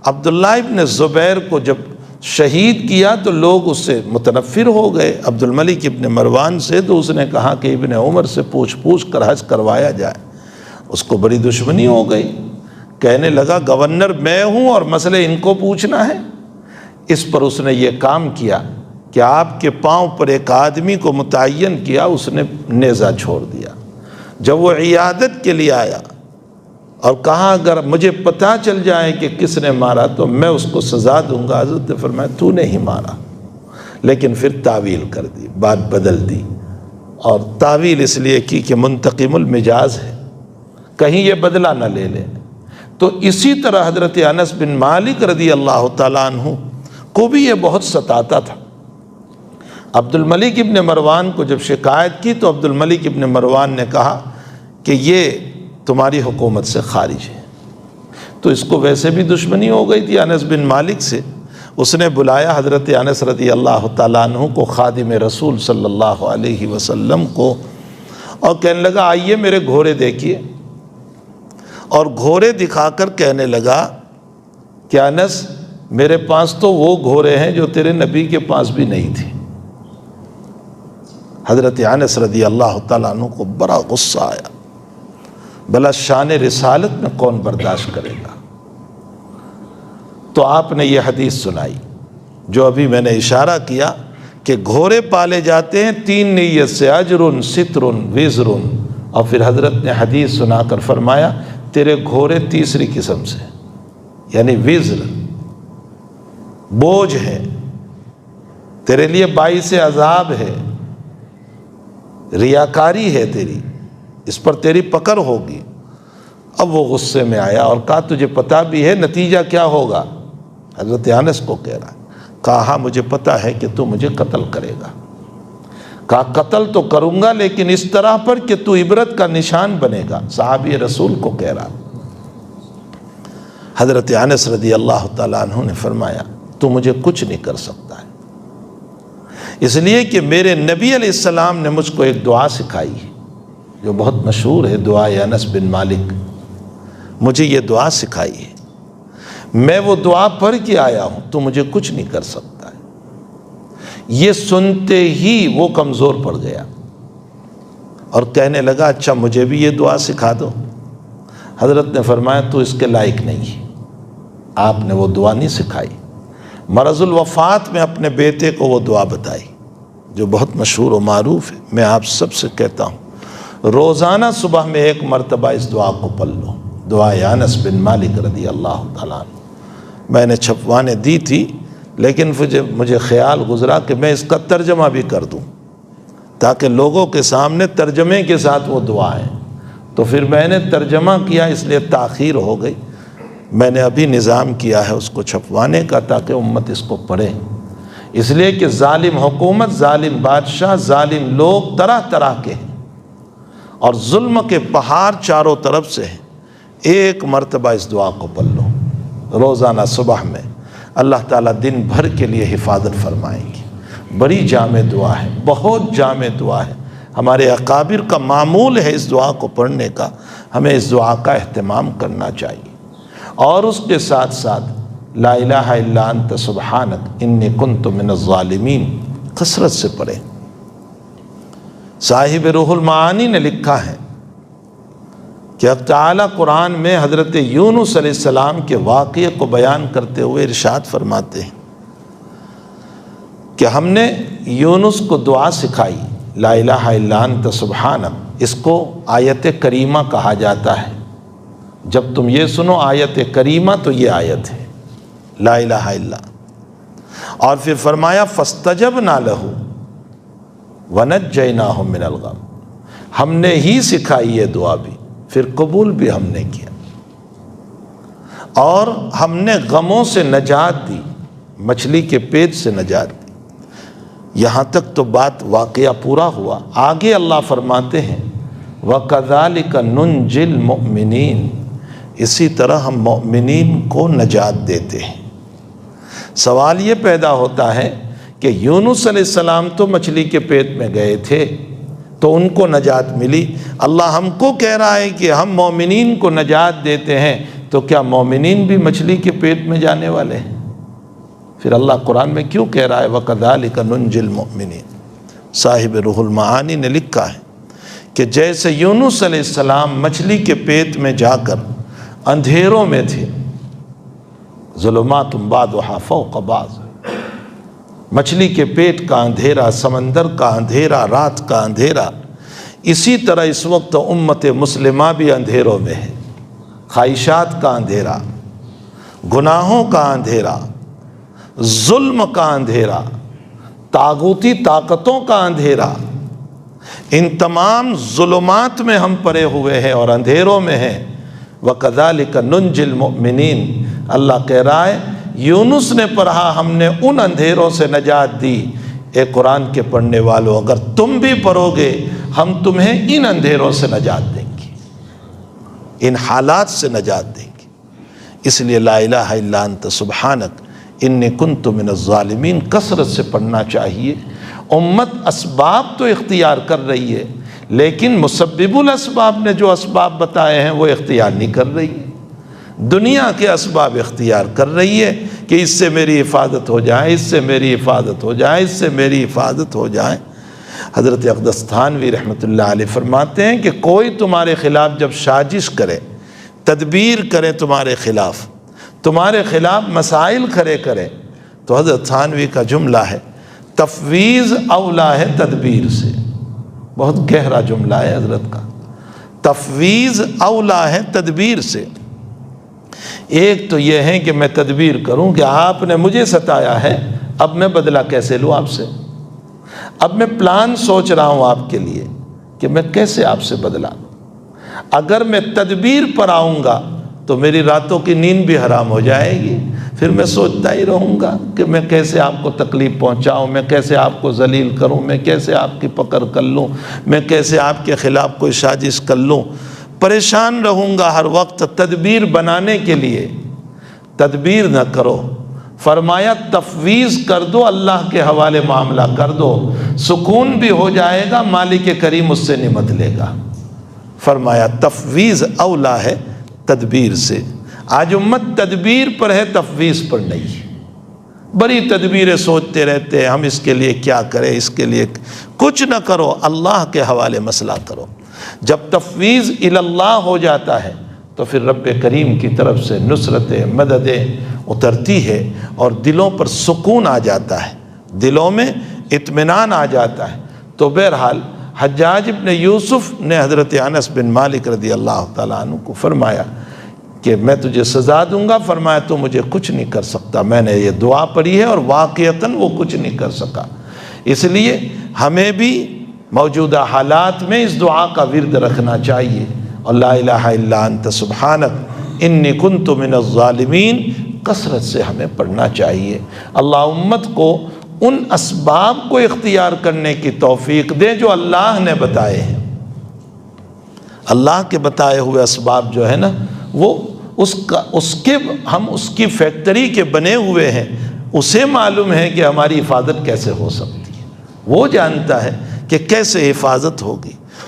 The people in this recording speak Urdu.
عبداللہ ابن زبیر کو جب شہید کیا تو لوگ اس سے متنفر ہو گئے، عبد الملک ابن مروان سے، تو اس نے کہا کہ ابن عمر سے پوچھ کر حج کروایا جائے۔ اس کو بڑی دشمنی ہو گئی، کہنے لگا گورنر میں ہوں اور مسئلے ان کو پوچھنا ہے۔ اس پر اس نے یہ کام کیا کہ آپ کے پاؤں پر ایک آدمی کو متعین کیا، اس نے نیزہ چھوڑ دیا۔ جب وہ عیادت کے لیے آیا اور کہا اگر مجھے پتہ چل جائے کہ کس نے مارا تو میں اس کو سزا دوں گا، حضرت نے فرمایا تو نے ہی مارا، لیکن پھر تعویل کر دی، بات بدل دی، اور تعویل اس لیے کی کہ منتقم المجاز ہے، کہیں یہ بدلہ نہ لے لے۔ تو اسی طرح حضرت انس بن مالک رضی اللہ تعالیٰ عنہ کو بھی یہ بہت ستاتا تھا۔ عبد الملک ابن مروان کو جب شکایت کی تو عبد الملک ابن مروان نے کہا کہ یہ تمہاری حکومت سے خارج ہے۔ تو اس کو ویسے بھی دشمنی ہو گئی تھی انس بن مالک سے، اس نے بلایا حضرت انس رضی اللہ تعالیٰ عنہ کو، خادم رسول صلی اللہ علیہ وسلم کو، اور کہنے لگا آئیے میرے گھوڑے دیکھیے، اور گھوڑے دکھا کر کہنے لگا کہ انس میرے پاس تو وہ گھوڑے ہیں جو تیرے نبی کے پاس بھی نہیں تھے۔ حضرت انس رضی اللہ تعالیٰ عنہ کو بڑا غصہ آیا، بھلا شان رسالت میں کون برداشت کرے گا؟ تو آپ نے یہ حدیث سنائی جو ابھی میں نے اشارہ کیا کہ گھوڑے پالے جاتے ہیں 3 نیت سے، اجر ستر وزر، اور پھر حضرت نے حدیث سنا کر فرمایا تیرے گھوڑے تیسری قسم سے، یعنی وزر، بوجھ ہے، تیرے لیے باعث عذاب ہے، ریاکاری ہے تیری، اس پر تیری پکڑ ہوگی۔ اب وہ غصے میں آیا اور کہا تجھے پتہ بھی ہے نتیجہ کیا ہوگا؟ حضرت انس کو کہہ رہا ہے، کہا ہاں مجھے پتہ ہے کہ تو مجھے قتل کرے گا۔ کہا قتل تو کروں گا لیکن اس طرح پر کہ تو عبرت کا نشان بنے گا، صحابی رسول کو کہہ رہا۔ حضرت انس رضی اللہ تعالیٰ عنہ نے فرمایا تو مجھے کچھ نہیں کر سکتا ہے، اس لیے کہ میرے نبی علیہ السلام نے مجھ کو ایک دعا سکھائی ہے جو بہت مشہور ہے، دعائے انس بن مالک، مجھے یہ دعا سکھائی ہے، میں وہ دعا پڑھ کے آیا ہوں، تو مجھے کچھ نہیں کر سکتا ہے۔ یہ سنتے ہی وہ کمزور پڑ گیا اور کہنے لگا اچھا مجھے بھی یہ دعا سکھا دو۔ حضرت نے فرمایا تو اس کے لائق نہیں ہے، آپ نے وہ دعا نہیں سکھائی۔ مرض الوفات میں اپنے بیٹے کو وہ دعا بتائی جو بہت مشہور و معروف ہے، میں آپ سب سے کہتا ہوں روزانہ صبح میں 1 مرتبہ اس دعا کو پڑھ لو، دعائے انس بن مالک رضی اللہ تعالیٰ عنہ۔ میں نے چھپوانے دی تھی لیکن مجھے خیال گزرا کہ میں اس کا ترجمہ بھی کر دوں تاکہ لوگوں کے سامنے ترجمے کے ساتھ وہ دعا ہے، تو پھر میں نے ترجمہ کیا، اس لیے تاخیر ہو گئی۔ میں نے ابھی نظام کیا ہے اس کو چھپوانے کا تاکہ امت اس کو پڑھے، اس لیے کہ ظالم حکومت، ظالم بادشاہ، ظالم لوگ طرح طرح کے ہیں اور ظلم کے پہاڑ چاروں طرف سے ہیں۔ 1 مرتبہ اس دعا کو پڑھ لو روزانہ صبح میں، اللہ تعالیٰ دن بھر کے لیے حفاظت فرمائیں گے۔ بڑی جامع دعا ہے، بہت جامع دعا ہے، ہمارے اکابر کا معمول ہے اس دعا کو پڑھنے کا، ہمیں اس دعا کا اہتمام کرنا چاہیے، اور اس کے ساتھ ساتھ لا الہ الا انت سبحانک انی کنت من الظالمین کثرت سے پڑھیں۔ صاحب روح المعانی نے لکھا ہے کہ اب تعالیٰ قرآن میں حضرت یونس علیہ السلام کے واقعے کو بیان کرتے ہوئے ارشاد فرماتے ہیں کہ ہم نے یونس کو دعا سکھائی لا الہ الا انت سبحانک، اس کو آیت کریمہ کہا جاتا ہے۔ جب تم یہ سنو آیت کریمہ تو یہ آیت ہے لا الہ الا، اور پھر فرمایا فاستجبنا لہ وَنَجَّيْنَاهُ مِنَ الْغَمِّ، ہم نے ہی سکھائی یہ دعا بھی، پھر قبول بھی ہم نے کیا، اور ہم نے غموں سے نجات دی، مچھلی کے پیٹ سے نجات دی۔ یہاں تک تو بات واقعہ پورا ہوا، آگے اللہ فرماتے ہیں وَكَذَلِكَ نُنْجِي الْمُؤْمِنِينَ، اسی طرح ہم مومنین کو نجات دیتے ہیں۔ سوال یہ پیدا ہوتا ہے کہ یونس علیہ السلام تو مچھلی کے پیٹ میں گئے تھے تو ان کو نجات ملی، اللہ ہم کو کہہ رہا ہے کہ ہم مومنین کو نجات دیتے ہیں، تو کیا مومنین بھی مچھلی کے پیٹ میں جانے والے ہیں؟ پھر اللہ قرآن میں کیوں کہہ رہا ہے وَكَذَلِكَ نُنْجِي الْمُؤْمِنِينَ؟ صاحب روح المعانی نے لکھا ہے کہ جیسے یونس علیہ السلام مچھلی کے پیٹ میں جا کر اندھیروں میں تھے، ظلمات بعضها فوق بعض، مچھلی کے پیٹ کا اندھیرا، سمندر کا اندھیرا، رات کا اندھیرا، اسی طرح اس وقت امت مسلمہ بھی اندھیروں میں ہے۔ خواہشات کا اندھیرا، گناہوں کا اندھیرا، ظلم کا اندھیرا، طاغوتی طاقتوں کا اندھیرا، ان تمام ظلمات میں ہم پڑے ہوئے ہیں اور اندھیروں میں ہیں۔ وَكَذَلِكَ نُنْجِي الْمُؤْمِنِينَ، اللہ کہہ رہا ہے یونس نے پڑھا، ہم نے ان اندھیروں سے نجات دی۔ اے قرآن کے پڑھنے والوں، اگر تم بھی پڑھو گے ہم تمہیں ان اندھیروں سے نجات دیں گے، ان حالات سے نجات دیں گے۔ اس لیے لا الہ الا انت سبحانک انی کنت من الظالمین کثرت سے پڑھنا چاہیے۔ امت اسباب تو اختیار کر رہی ہے، لیکن مسبب الاسباب نے جو اسباب بتائے ہیں وہ اختیار نہیں کر رہی ہے۔ دنیا کے اسباب اختیار کر رہی ہے کہ اس سے میری حفاظت ہو جائے، اس سے میری حفاظت ہو جائے، اس سے میری حفاظت ہو جائے۔ حضرت اقدس تھانوی رحمۃ اللہ علیہ فرماتے ہیں کہ کوئی تمہارے خلاف جب سازش کرے، تدبیر کرے تمہارے خلاف مسائل کھڑے کرے، تو حضرت تھانوی کا جملہ ہے تفویض اولا ہے تدبیر سے۔ بہت گہرا جملہ ہے حضرت کا، تفویض اولا ہے تدبیر سے۔ ایک تو یہ ہے کہ میں تدبیر کروں کہ آپ نے مجھے ستایا ہے، اب میں بدلہ کیسے لوں آپ سے، اب میں پلان سوچ رہا ہوں آپ کے لیے کہ میں کیسے آپ سے بدلہ لوں۔ اگر میں تدبیر پر آؤں گا تو میری راتوں کی نیند بھی حرام ہو جائے گی، پھر میں سوچتا ہی رہوں گا کہ میں کیسے آپ کو تکلیف پہنچاؤں، میں کیسے آپ کو ذلیل کروں، میں کیسے آپ کی پکڑ کر لوں، میں کیسے آپ کے خلاف کوئی سازش کر لوں۔ پریشان رہوں گا ہر وقت۔ تدبیر بنانے کے لیے تدبیر نہ کرو، فرمایا تفویض کر دو، اللہ کے حوالے معاملہ کر دو، سکون بھی ہو جائے گا، مالک کریم اس سے نمٹ لے گا۔ فرمایا تفویض اولا ہے تدبیر سے۔ آج امت تدبیر پر ہے، تفویض پر نہیں ہے۔ بڑی تدبیریں سوچتے رہتے ہیں، ہم اس کے لیے کیا کریں، اس کے لیے کچھ نہ کرو، اللہ کے حوالے مسئلہ کرو۔ جب تفویض اللہ ہو جاتا ہے تو پھر رب کریم کی طرف سے نصرتیں، مددیں اترتی ہے اور دلوں پر سکون آ جاتا ہے، دلوں میں اطمینان آ جاتا ہے۔ تو بہرحال حجاج ابن یوسف نے حضرت انس بن مالک رضی اللہ تعالیٰ عنہ کو فرمایا کہ میں تجھے سزا دوں گا، فرمایا تو مجھے کچھ نہیں کر سکتا، میں نے یہ دعا پڑھی ہے اور واقعتاً وہ کچھ نہیں کر سکا۔ اس لیے ہمیں بھی موجودہ حالات میں اس دعا کا ورد رکھنا چاہیے، اور لا الہ الا انت سبحانک انی کنت من الظالمین کثرت سے ہمیں پڑھنا چاہیے۔ اللہ امت کو ان اسباب کو اختیار کرنے کی توفیق دے جو اللہ نے بتائے ہیں۔ اللہ کے بتائے ہوئے اسباب جو ہے نا، وہ ہم اس کی فیکٹری کے بنے ہوئے ہیں، اسے معلوم ہے کہ ہماری حفاظت کیسے ہو سکتی ہے، وہ جانتا ہے کہ کیسے حفاظت ہوگی۔